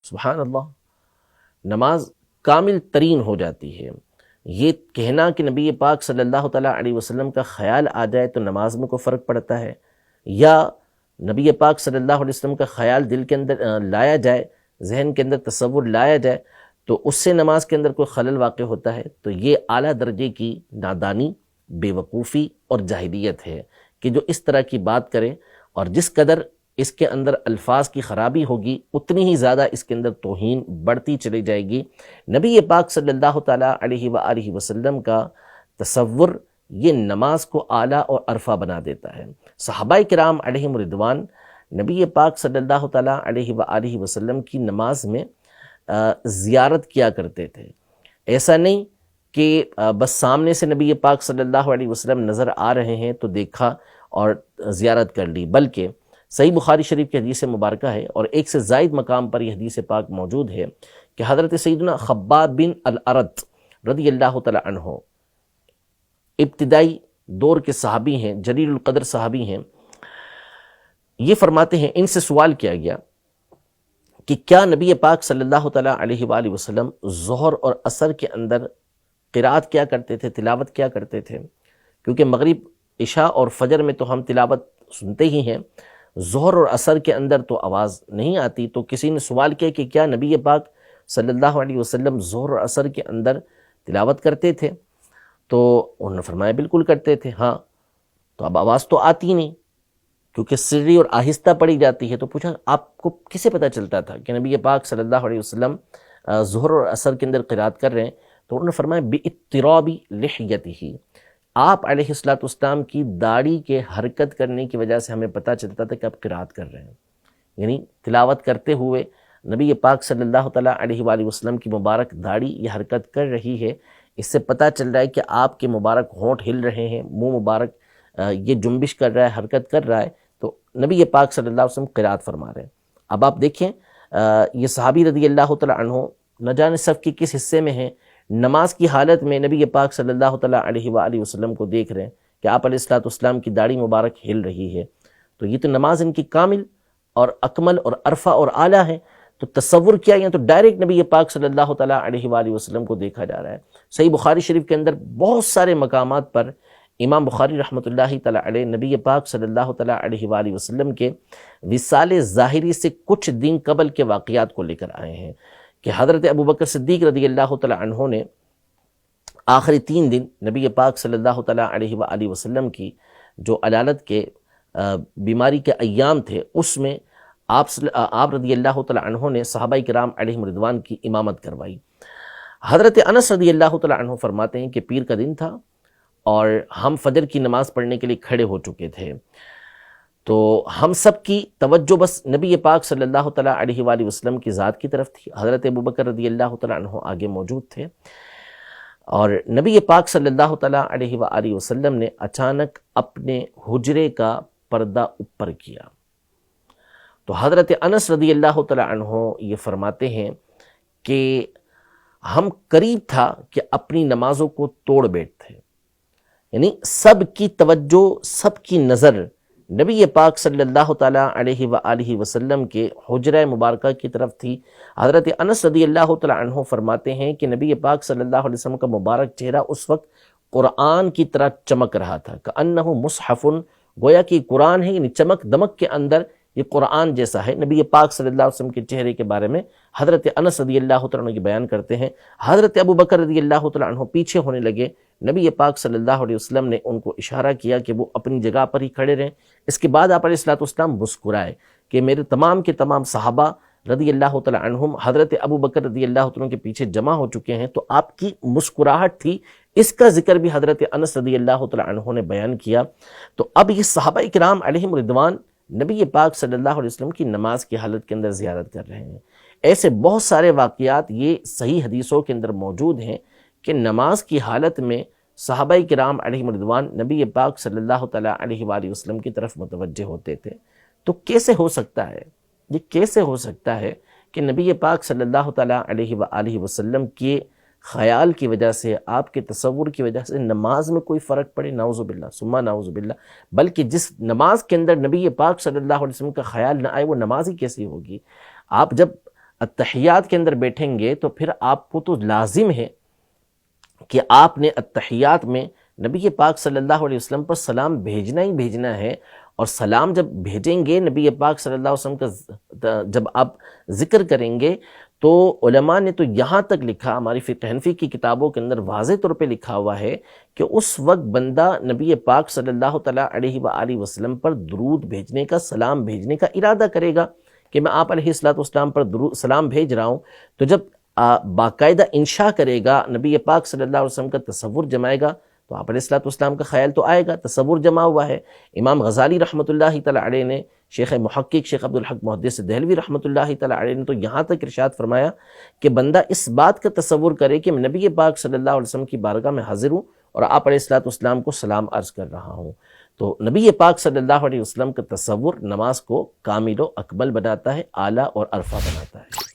سبحان اللہ، نماز کامل ترین ہو جاتی ہے۔ یہ کہنا کہ نبی پاک صلی اللہ تعالیٰ علیہ وسلم کا خیال آ جائے تو نماز میں کوئی فرق پڑتا ہے، یا نبی پاک صلی اللہ علیہ وسلم کا خیال دل کے اندر لایا جائے، ذہن کے اندر تصور لایا جائے تو اس سے نماز کے اندر کوئی خلل واقع ہوتا ہے، تو یہ اعلیٰ درجے کی نادانی، بے وقوفی اور جاہلیت ہے کہ جو اس طرح کی بات کرے، اور جس قدر اس کے اندر الفاظ کی خرابی ہوگی اتنی ہی زیادہ اس کے اندر توہین بڑھتی چلی جائے گی۔ نبی پاک صلی اللہ تعالیٰ علیہ وآلہ وسلم کا تصور یہ نماز کو اعلیٰ اور عرفہ بنا دیتا ہے۔ صحابہ کرام علیہم رضوان نبی پاک صلی اللہ تعالیٰ علیہ وآلہ وسلم کی نماز میں زیارت کیا کرتے تھے۔ ایسا نہیں کہ بس سامنے سے نبی پاک صلی اللہ علیہ وسلم نظر آ رہے ہیں تو دیکھا اور زیارت کر لی، بلکہ صحیح بخاری شریف کی حدیث مبارکہ ہے، اور ایک سے زائد مقام پر یہ حدیث پاک موجود ہے کہ حضرت سیدنا خباب بن الارت رضی اللہ تعالی عنہ ابتدائی دور کے صحابی ہیں، جلیل القدر صحابی ہیں، یہ فرماتے ہیں، ان سے سوال کیا گیا کہ کیا نبی پاک صلی اللہ تعالیٰ علیہ وآلہ وسلم ظہر اور عصر کے اندر قرات کیا کرتے تھے، تلاوت کیا کرتے تھے؟ کیونکہ مغرب، عشاء اور فجر میں تو ہم تلاوت سنتے ہی ہیں، ظہر اور عصر کے اندر تو آواز نہیں آتی۔ تو کسی نے سوال کیا کہ کیا نبی پاک صلی اللہ علیہ وسلم ظہر اور عصر کے اندر تلاوت کرتے تھے؟ تو انہوں نے فرمایا بالکل کرتے تھے، ہاں۔ تو اب آواز تو آتی نہیں کیونکہ سری اور آہستہ پڑھی جاتی ہے، تو پوچھا آپ کو کسے پتہ چلتا تھا کہ نبی پاک صلی اللہ علیہ وسلم ظہر اور عصر کے اندر قرات کر رہے ہیں؟ تو انہوں نے فرمایا باضطراب لحیتہ، آپ علیہ السلام کی داڑھی کے حرکت کرنے کی وجہ سے ہمیں پتہ چلتا تھا کہ آپ قرات کر رہے ہیں، یعنی تلاوت کرتے ہوئے نبی پاک صلی اللہ تعالیٰ علیہ وآلہ وسلم کی مبارک داڑھی یہ حرکت کر رہی ہے، اس سے پتہ چل رہا ہے کہ آپ کے مبارک ہونٹ ہل رہے ہیں، منہ مبارک یہ جنبش کر رہا ہے، حرکت کر رہا ہے، تو نبی پاک صلی اللہ علیہ وسلم قرات فرما رہے ہیں۔ اب آپ دیکھیں یہ صحابی رضی اللہ تعالیٰ عنہ نہ جانے صف کے کس حصے میں ہیں، نماز کی حالت میں نبی پاک صلی اللہ تعالیٰ علیہ وآلہ وسلم کو دیکھ رہے ہیں کہ آپ علیہ السلام کی داڑھی مبارک ہل رہی ہے، تو یہ تو نماز ان کی کامل اور اکمل اور عرفہ اور اعلیٰ ہے۔ تو تصور کیا، یہ تو ڈائریکٹ نبی پاک صلی اللہ تعالیٰ علیہ وآلہ وسلم کو دیکھا جا رہا ہے۔ صحیح بخاری شریف کے اندر بہت سارے مقامات پر امام بخاری رحمۃ اللہ تعالیٰ علیہ نبی پاک صلی اللہ تعالیٰ علیہ وآلہ وسلم کے وصال ظاہری سے کچھ دن قبل کے واقعات کو لے کر آئے ہیں کہ حضرت ابوبکر صدیق رضی اللہ تعالیٰ عنہ نے آخری 3 دن نبی پاک صلی اللہ تعالیٰ علیہ وآلہ وسلم کی جو علالت کے بیماری کے ایام تھے، اس میں آپ رضی اللہ تعالیٰ عنہ نے صحابہ کرام علیہم رضوان کی امامت کروائی۔ حضرت انس رضی اللہ تعالیٰ عنہ فرماتے ہیں کہ پیر کا دن تھا اور ہم فجر کی نماز پڑھنے کے لیے کھڑے ہو چکے تھے، تو ہم سب کی توجہ بس نبی پاک صلی اللہ تعالیٰ علیہ وآلہ وسلم کی ذات کی طرف تھی۔ حضرت ابوبکر رضی اللہ تعالیٰ عنہ آگے موجود تھے، اور نبی پاک صلی اللہ تعالیٰ علیہ وآلہ وسلم نے اچانک اپنے حجرے کا پردہ اوپر کیا۔ تو حضرت انس رضی اللہ تعالیٰ عنہ یہ فرماتے ہیں کہ ہم قریب تھا کہ اپنی نمازوں کو توڑ بیٹھتے، یعنی سب کی توجہ، سب کی نظر نبی پاک صلی اللہ تعالیٰ علیہ وآلہ وسلم کے حجرہ مبارکہ کی طرف تھی۔ حضرت انس رضی اللہ تعالیٰ عنہ فرماتے ہیں کہ نبی پاک صلی اللہ علیہ وسلم کا مبارک چہرہ اس وقت قرآن کی طرح چمک رہا تھا، کأنہ مصحف، گویا کہ قرآن ہے، یعنی چمک دمک کے اندر یہ قرآن جیسا ہے۔ نبی پاک صلی اللہ علیہ وسلم کے چہرے کے بارے میں حضرت انس رضی اللہ تعالیٰ عنہ کی بیان کرتے ہیں۔ حضرت ابوبکر رضی اللہ تعالیٰ عنہ پیچھے ہونے لگے، نبی پاک صلی اللہ علیہ وسلم نے ان کو اشارہ کیا کہ وہ اپنی جگہ پر ہی کھڑے رہیں۔ اس کے بعد آپ علیہ السلام مسکرائے کہ میرے تمام کے تمام صحابہ رضی اللہ تعالیٰ عنہم حضرت ابوبکر رضی اللہ تعالیٰ عنہ کے پیچھے جمع ہو چکے ہیں، تو آپ کی مسکراہٹ تھی، اس کا ذکر بھی حضرت انس رضی اللہ تعالیٰ عنہ نے بیان کیا۔ تو اب یہ صحابہ کرام علیہم رضوان نبی پاک صلی اللہ علیہ وسلم کی نماز کی حالت کے اندر زیارت کر رہے ہیں۔ ایسے بہت سارے واقعات یہ صحیح حدیثوں کے اندر موجود ہیں کہ نماز کی حالت میں صحابہ کرام علیہم رضوان نبی پاک صلی اللہ تعالیٰ علیہ وآلہ وسلم کی طرف متوجہ ہوتے تھے۔ تو کیسے ہو سکتا ہے، یہ کیسے ہو سکتا ہے کہ نبی پاک صلی اللہ تعالیٰ علیہ وآلہ وسلم کے خیال کی وجہ سے، آپ کے تصور کی وجہ سے نماز میں کوئی فرق پڑے؟ نعوذ باللہ ثم نعوذ باللہ۔ بلکہ جس نماز کے اندر نبی پاک صلی اللہ علیہ وسلم کا خیال نہ آئے وہ نماز ہی کیسی ہوگی؟ آپ جب اتحیات کے اندر بیٹھیں گے تو پھر آپ کو تو لازم ہے کہ آپ نے اتحیات میں نبی پاک صلی اللہ علیہ وسلم پر سلام بھیجنا ہی بھیجنا ہے، اور سلام جب بھیجیں گے نبی پاک صلی اللہ علیہ وسلم کا جب آپ ذکر کریں گے تو علماء نے تو یہاں تک لکھا، ہماری فقہ حنفی کی کتابوں کے اندر واضح طور پہ لکھا ہوا ہے کہ اس وقت بندہ نبی پاک صلی اللہ تعالیٰ علیہ وآلہ وسلم پر درود بھیجنے کا، سلام بھیجنے کا ارادہ کرے گا کہ میں آپ علیہ الصلوۃ والسلام پر سلام بھیج رہا ہوں، تو جب باقاعدہ انشاء کرے گا، نبی پاک صلی اللہ علیہ وسلم کا تصور جمائے گا، تو آپ علیہ الصلوۃ والسلام کا خیال تو آئے گا، تصور جمع ہوا ہے۔ امام غزالی رحمۃ اللہ تعالی علیہ نے، شیخ محقق شیخ عبدالحق محدث دہلوی رحمۃ اللہ تعالی علیہ نے تو یہاں تک ارشاد فرمایا کہ بندہ اس بات کا تصور کرے کہ میں نبی پاک صلی اللہ علیہ وسلم کی بارگاہ میں حاضر ہوں اور آپ علیہ الصلوۃ والسلام کو سلام عرض کر رہا ہوں، تو نبی پاک صلی اللہ علیہ وسلم کا تصور نماز کو کامل و اکمل بناتا ہے، اعلیٰ اور ارفع بناتا ہے۔